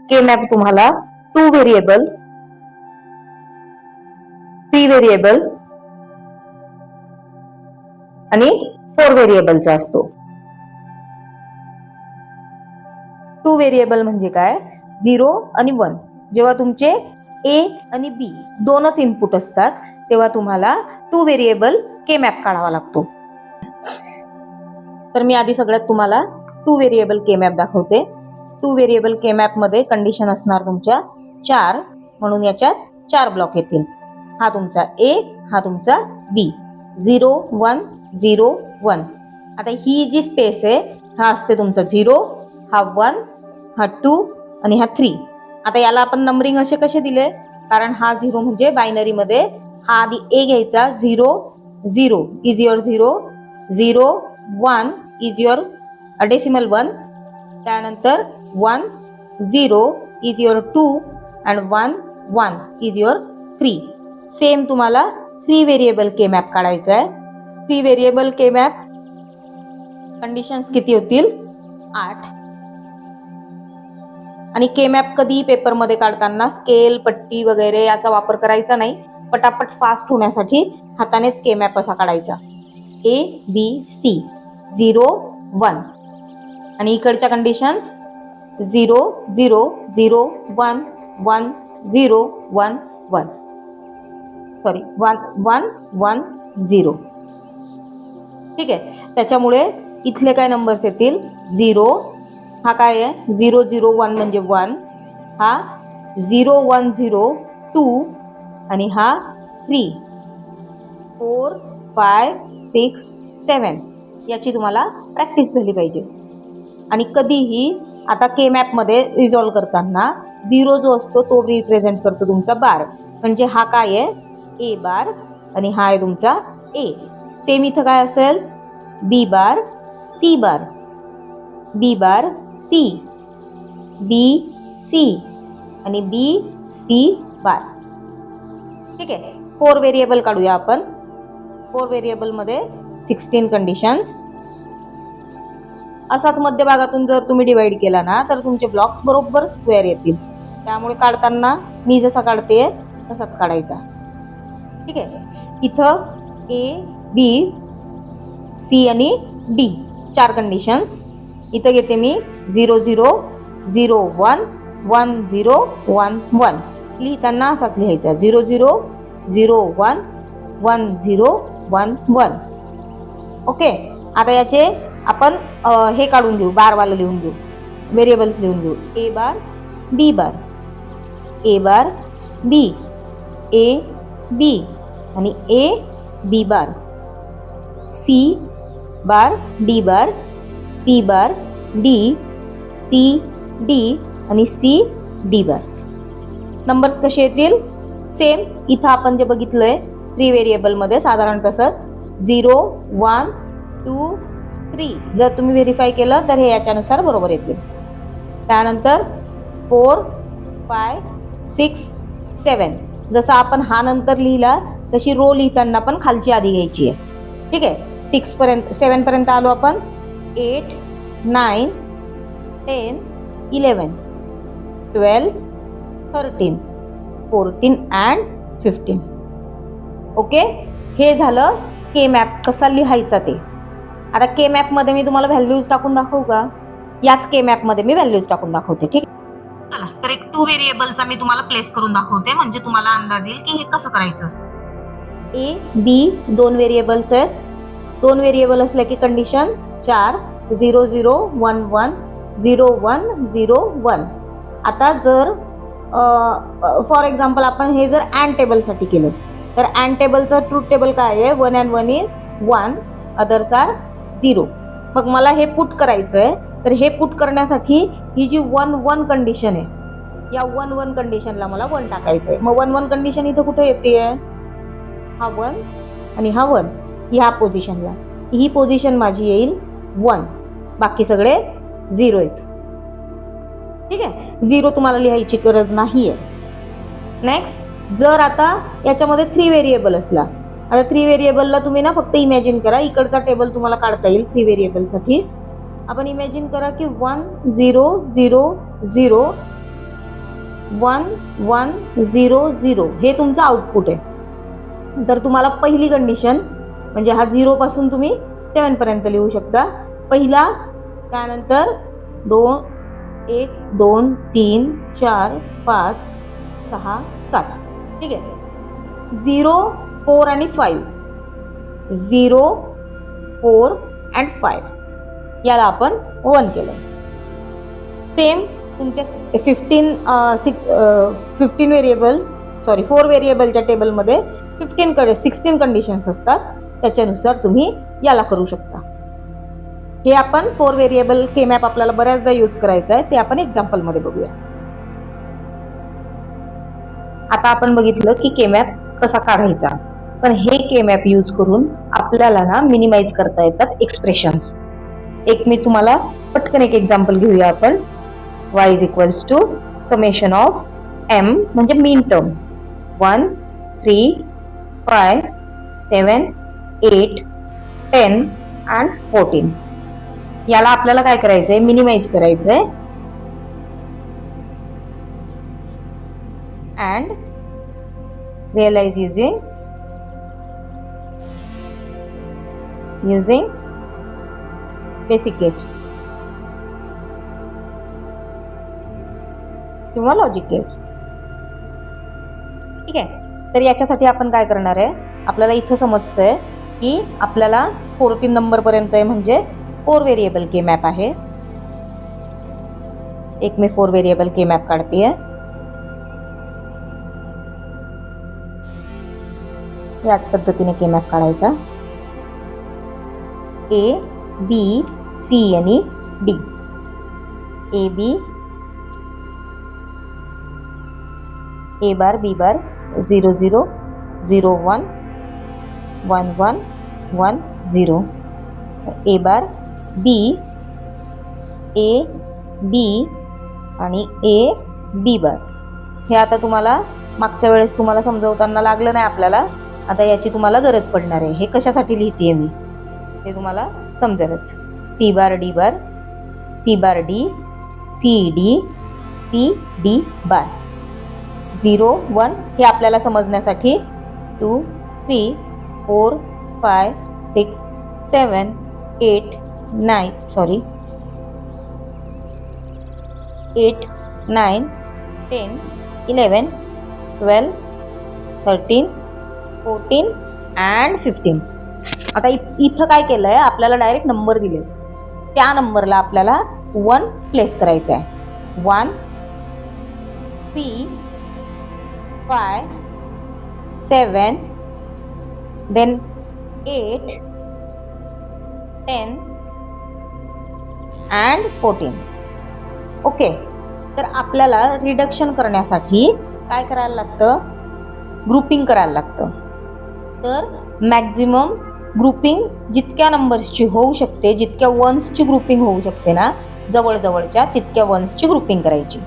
के map तुम्हाला 2 variable, 3 variable आणि 4 व्हेरिएबलचा असतो. 2 व्हेरिएबल म्हणजे काय? 0 आणि 1. जेव्हा तुमचे ए आणि बी दोनच इनपुट असतात तेव्हा तुम्हाला 2 व्हेरिएबल के मॅप काढावा लागतो. तर मी आधी सगळ्यात तुम्हाला 2 व्हेरिएबल के मॅप दाखवते. 2 व्हेरिएबल के मॅप मध्ये कंडिशन असणार तुमच्या 4, म्हणून याच्यात 4 ब्लॉक येतील. हा तुमचा ए, हा तुमचा बी. 0 1 0 1. आता ही जी स्पेस आहे हा असते तुमचा 0, हा 1, हा 2 आणि हा 3. आता याला आपण नंबरिंग असे कसे दिले? कारण हा 0 म्हणजे बायनरी मध्ये हा आधी ए घ्यायचा. 0 0 is your 0, 0 1 is your decimal 1, त्यानंतर 1 0 is your 2 and 1 1 is your 3. Same तुम्हाला 3 व्हेरिएबल के मॅप काढायचा आहे. 3 व्हेरिएबल के मॅप कंडिशन्स किती होतील? 8. आणि के मॅप कधी पेपर मध्ये काढताना स्केल, पट्टी वगैरे याचा वापर करायचा नाही. पटापट फास्ट होण्यासाठी हातानेच के मॅप असा काढायचा. A B C 0 1. आणि इकडच्या कंडिशन्स 0 0 0 1 1 0 1 1 सॉरी 1 1 1 0. ठीक आहे. त्याच्यामुळे इथले काय नंबर्स येतील? 0, हा काय आहे? 0 0 1 म्हणजे 1, हा 0 1 0 2 आणि हा 3 4 5 6 7. याची तुम्हाला प्रॅक्टिस झाली पाहिजे. आणि कधीही आता के मॅप मध्ये रिझॉल्व करताना 0 जो असतो तो रिप्रेझेंट करतो तुमचा बार. म्हणजे हा काय आहे? ए बार आणि हा आहे तुमचा ए. सेम इथं काय असेल? B bar C bar, B bar C, B C आणि बी सी बार. ठीक आहे. 4 व्हेरिएबल काढूया आपण. 4 व्हेरिएबल मध्ये 16 कंडिशन्स. असाच मध्यभागातून जर तुम्ही डिवाइड केला ना तर तुमचे ब्लॉक्स बरोबर स्क्वेअर येतील. त्यामुळे काढताना मी जसा काढते तसाच काढायचा. ठीक आहे. इथं ए बी सी आणि डी 4 कंडिशन्स. इथं घेते मी 0 0 0 1 1 0 1 1. लिहिताना असाच लिहायचा 0 0 0 1 1 0 1 1. ओके. आता याचे आपण हे काढून घेऊ, बारवाला लिहून घेऊ, व्हेरिएबल्स लिहून घेऊ. ए बार B bar, A bar B, A B आणि A B bar, C bar D bar, C bar D, C D आणि सी डी बार. नंबर्स कसे येतील? सेम इथं आपण जे बघितलंय 3 व्हेरिएबल मध्ये साधारण तसंच 0 1 2 3. जर तुम्ही व्हेरीफाय केलं तर हे याच्यानुसार बरोबर येतील. त्यानंतर 4 5 6 7. जसं आपण हा नंतर लिहिला तशी रो लिहिताना पण खालची आधी घ्यायची आहे. ठीक आहे. 7 पर्यंत आलो आपण. 8 9 10 11 12 13 14 अँड 15. ओके. हे झालं के मॅप कसा लिहायचा ते. आता के मॅप मध्ये मी तुम्हाला व्हॅल्यूज टाकून दाखवू का? याच के मॅप मध्ये मी व्हॅल्यूज टाकून दाखवते. ठीक आहे. चला तर एक 2 व्हेरिएबलचा मी तुम्हाला प्लेस करून दाखवते म्हणजे तुम्हाला अंदाज येईल की हे कसं करायचं असतं. ए बी 2 व्हेरिएबल्स आहेत. 2 व्हेरिएबल असल्या की कंडिशन 4 0 0 1 1 0 1 0 1. आता जर फॉर एक्झाम्पल आपण हे जर अँड टेबलसाठी केलं तर अँड टेबलचं ट्रूथ टेबल काय आहे? 1 and 1 इज 1, अदर्स आर 0. मग मला हे पुट करायचं आहे. तर हे पुट करण्यासाठी ही जी 1 1 कंडिशन आहे या 1 1 कंडिशनला मला 1 टाकायचं आहे. मग 1 1 कंडिशन इथं कुठे येते? हा 1 आणि हा 1 ह्या पोझिशनला. ही पोझिशन माझी येईल 1, बाकी सगळे 0 आहेत. ठीक आहे. 0 तुम्हाला लिहायची गरज नाहीये. नेक्स्ट, जर आता याच्यामध्ये 3 व्हेरिएबल असला, आता 3 व्हेरिएबलला तुम्ही ना फक्त इमॅजिन करा. इकडचा टेबल तुम्हाला काढता येईल 3 व्हेरिएबलसाठी. आपण इमॅजिन करा की 1 0 0 0 1 1 0 0 हे तुमचं आउटपुट आहे. तर तुम्हाला पहिली कंडिशन म्हणजे हा 0 पासून तुम्ही 7 पर्यंत लिहू शकता. पहिला, त्यानंतर 2 1 2 3 4 5 6 7. ठीक आहे. 0 4 आणि 5, 0 4 अँड 5 याला आपण 1 केलं. सेम तुमच्या 15 व्हेरिएबल 4 व्हेरिएबलच्या टेबलमध्ये 16 कंडिशन्स असतात, त्याच्यानुसार तुम्ही याला करू शकता. हे आपण 4 व्हेरिएबल के मॅप आपल्याला बऱ्याचदा यूज करायचं आहे, ते आपण एक्झाम्पलमध्ये बघूया. आता आपण बघितलं की के मॅप कसा काढायचा, पण हे के मॅप यूज करून आपल्याला ना मिनिमाइज करता येतात एक्सप्रेशन्स. मी तुम्हाला पटकन एक एक्झाम्पल घेऊया आपण. y is equals to summation of m म्हणजे मीन टर्म 1 3 5 7 8 10 and 14. याला आपल्याला काय करायचंय, मिनिमाइज करायचंय. and realize using basic gates किंवा लॉजिक गेट्स. ठीक आहे. तर याच्यासाठी आपण काय करणार आहे, आपल्याला इथं समजतंय की आपल्याला 14 नंबर पर्यंत आहे म्हणजे 4 व्हेरिएबल के मॅप आहे. मी 4 व्हेरिएबल के मॅप काढतेय. याच पद्धतीने के मॅप काढायचा. A B C आणि D. A B A bar B bar 0 0 0 1 1 1 1 0. A bar B A B आणि A B bar. हे आता तुम्हाला मागच्या वेळेस तुम्हाला समजवताना लागलं नाही आपल्याला, आता याची तुम्हाला गरज पडणार आहे. हे कशासाठी लिहितेय मी ते तुम्हाला समजेलच. C bar D bar C bar D C D C D bar 0 1 हे आपल्याला समजण्यासाठी 2 3 4 5 6 7 8 9 8 9 10 11 12 13 14 अँड 15. आता इथं काय केलंय, आपल्याला डायरेक्ट नंबर दिले, त्या नंबरला आपल्याला 1 प्लेस करायचं आहे. 1 3 5 7 then 8 10 and 14. ओके. तर आपल्याला रिडक्शन करण्यासाठी काय करायला लागतं, ग्रुपिंग करायला लागतं. तर मॅक्झिमम ग्रुपिंग जितक्या नंबर्सची होऊ शकते, जितक्या वन्सची ग्रुपिंग होऊ शकते ना जवळजवळच्या, तितक्या वन्सची ग्रुपिंग करायची.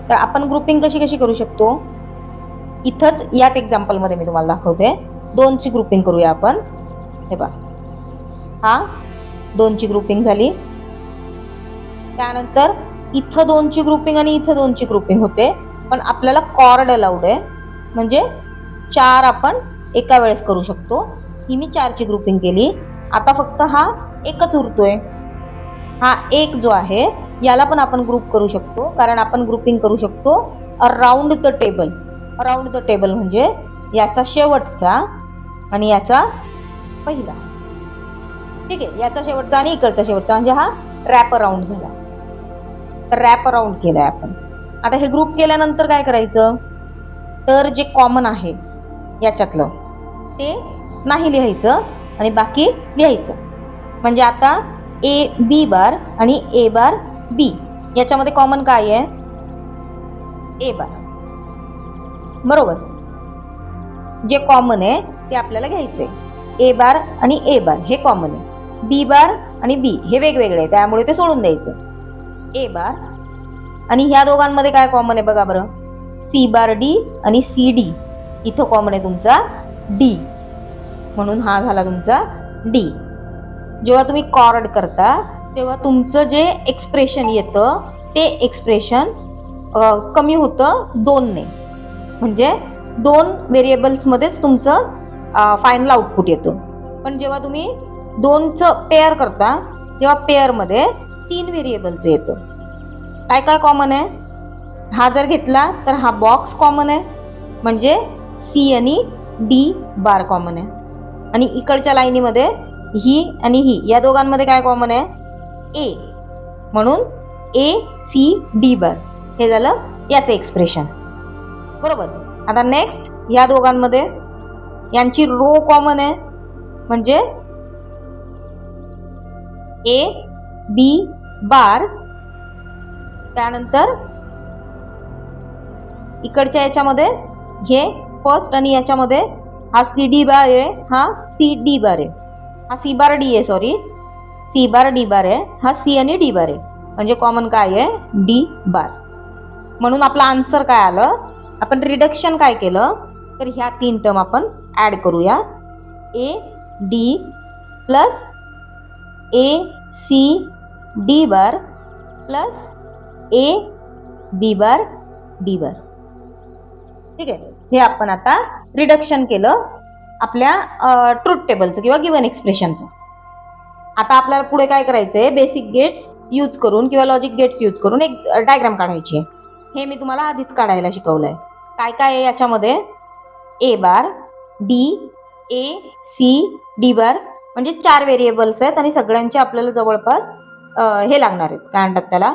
तर आपण ग्रुपिंग कशी करू शकतो, इथंच याच एक्झाम्पलमध्ये मी तुम्हाला दाखवते. 2ची ग्रुपिंग करूया आपण. हे बघा, हा 2ची ग्रुपिंग झाली. त्यानंतर इथं 2ची ग्रुपिंग आणि इथं 2ची ग्रुपिंग होते, पण आपल्याला कॉर्ड अलाउड आहे, म्हणजे 4 आपण एका वेळेस करू शकतो. ही मी 4ची ग्रुपिंग केली. आता फक्त हा एकच उरतोय. हा एक जो आहे याला पण आपण ग्रुप करू शकतो, कारण आपण ग्रुपिंग करू शकतो around the table. Around the table म्हणजे याचा शेवटचा आणि याचा पहिला. ठीक आहे. याचा शेवटचा आणि इकडचा शेवटचा म्हणजे हा रॅप अराउंड झाला. तर रॅप अराउंड केलाय आपण. आता हे ग्रुप केल्यानंतर काय करायचं, तर जे कॉमन आहे याच्यातलं ते नाही लिहायचं आणि बाकी लिहायचं. म्हणजे आता ए बी बार आणि ए बार बी याच्यामध्ये कॉमन काय आहे, ए बार. बरोबर. जे कॉमन आहे ते आपल्याला घ्यायचंय. ए बार आणि ए बार हे कॉमन आहे. बी बार आणि बी हे वेगवेगळे आहे, त्यामुळे ते सोडून द्यायचं. ए बार आणि ह्या दोघांमध्ये काय कॉमन आहे बघा बरं, सी बार डी आणि सी डी. इथं कॉमन आहे तुमचा डी, म्हणून हा झाला तुमचा डी. जेव्हा तुम्ही कॉर्ड करता तेव्हा तुमचं जे एक्सप्रेशन येतं ते एक्सप्रेशन कमी होतं 2ने, म्हणजे 2 व्हेरिएबल्समध्येच तुमचं फायनल आउटपुट येतं. पण जेव्हा तुम्ही 2चं पेअर करता तेव्हा पेअरमध्ये 3 व्हेरिएबलचं येतं. काय काय कॉमन आहे? हा जर घेतला तर हा बॉक्स कॉमन आहे, म्हणजे सी आणि डी बार कॉमन आहे. आणि इकडच्या लाईनीमध्ये ही आणि ही या दोघांमध्ये काय कॉमन आहे? ए, म्हणून ए सी डी बार हे झालं याचं एक्सप्रेशन. बरोबर. आता नेक्स्ट या दोघांमध्ये यांची रो कॉमन आहे, म्हणजे ए बी बार. त्यानंतर इकडच्या याच्यामध्ये हे फर्स्ट आणि याच्यामध्ये हा सी डी बार आहे, हा सी डी बार आहे, हा सी बार डी आहे, सॉरी सी बार डी बार आहे, हा सी आणि डी बार आहे, म्हणजे कॉमन काय आहे? डी बार. म्हणून आपला आन्सर काय आलं? आपण रिडक्शन काय केलं तर ह्या 3 टर्म आपण ऍड करूया. A D plus A C D bar plus A B bar D bar. ठीक आहे. हे आपण आता रिडक्शन केलं आपल्या ट्रूथ टेबलचं किंवा गिवन एक्सप्रेशनचं. आता आपल्याला पुढे काय करायचं आहे? बेसिक गेट्स यूज करून किंवा लॉजिक गेट्स यूज करून एक डायग्राम काढायची आहे. हे मी तुम्हाला आधीच काढायला शिकवलं आहे. काय काय आहे याच्यामध्ये? A bar D A C D bar, म्हणजे 4 व्हेरिएबल्स आहेत आणि सगळ्यांचे आपल्याला जवळपास हे लागणार आहेत, काय म्हणतात त्याला,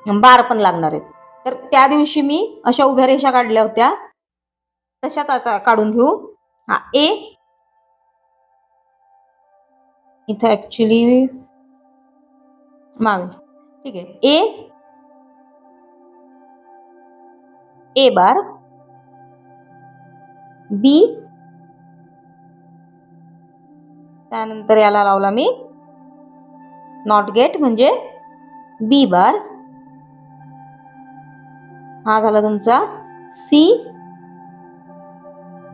बार पण लागणार आहेत. तर त्या दिवशी मी अशा उभ्या रेषा काढल्या होत्या, तशाच आता काढून घेऊ. हा ए, इथं ऍक्च्युली मावे, ठीक आहे. ए बार बी, त्यानंतर याला लावला मी नॉट गेट म्हणजे बी बार. हा झाला तुमचा C,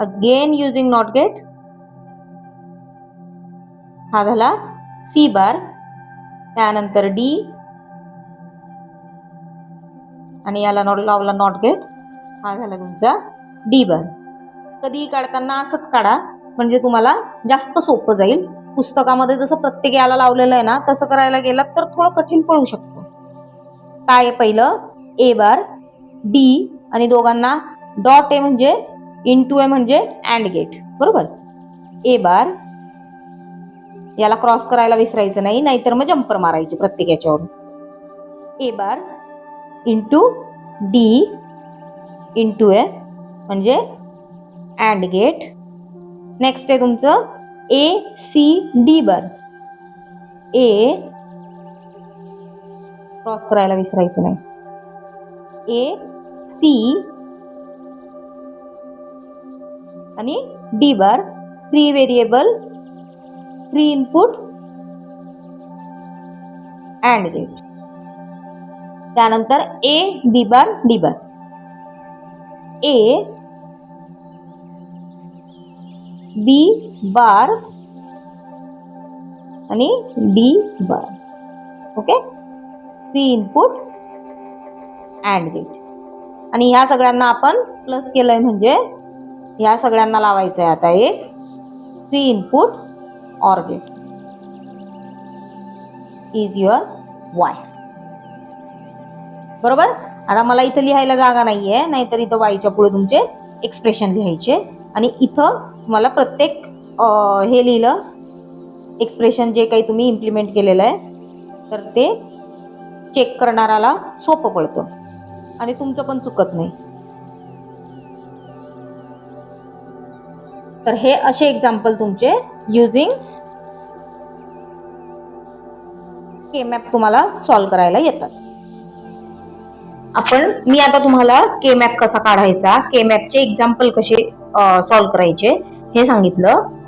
again using not gate. हा झाला सी बार, त्यानंतर डी आणि याला लावला नॉट गेट. हा झाला तुमचा डी बार. कधीही काढताना असंच काढा, म्हणजे तुम्हाला जास्त सोपं जाईल. पुस्तकामध्ये जसं प्रत्येक याला लावलेलं आहे ना, तसं करायला गेलात तर थोडं कठीण पडू शकतो. काय आहे? पहिलं ए बार डी आणि दोघांना डॉट आहे म्हणजे इंटू आहे म्हणजे अँड गेट. बरोबर. ए बार, याला क्रॉस करायला विसरायचं नाही, नाहीतर मग जम्पर मारायचे प्रत्येक याच्यावरून. A bar into D into आहे म्हणजे अँड गेट. नेक्स्ट आहे तुमचं A C D bar. A, cross करायला विसरायचं नाही, ए सी आणि D bar. 3 variable, 3 input AND gate. त्यानंतर A B bar D bar. A B bar आणि D bar. Okay. 3 input AND gate. आणि ह्या सगळ्यांना आपण प्लस केलंय म्हणजे ह्या सगळ्यांना लावायचं आहे आता एक 3 input OR gate is your Y. बरोबर. आता मला इथं लिहायला जागा नाहीये, नाहीतर इथं वायच्या पुढे तुमचे एक्सप्रेशन लिहायचे. आणि इथं मला प्रत्येक हे लिहिलं एक्सप्रेशन जे काही तुम्ही इम्प्लिमेंट केलेलं आहे, तर ते चेक करणाऱ्याला सोपं पडतं आणि तुमचं पण चुकत नाही. तर हे असे एक्झाम्पल तुमचे युजिंग के मॅप तुम्हाला सॉल्व्ह करायला येतात. मी आता तुम्हाला के मॅप कसा काढायचा, के मॅपचे एक्झाम्पल कसे सॉल्व्ह करायचे हे सांगितलं.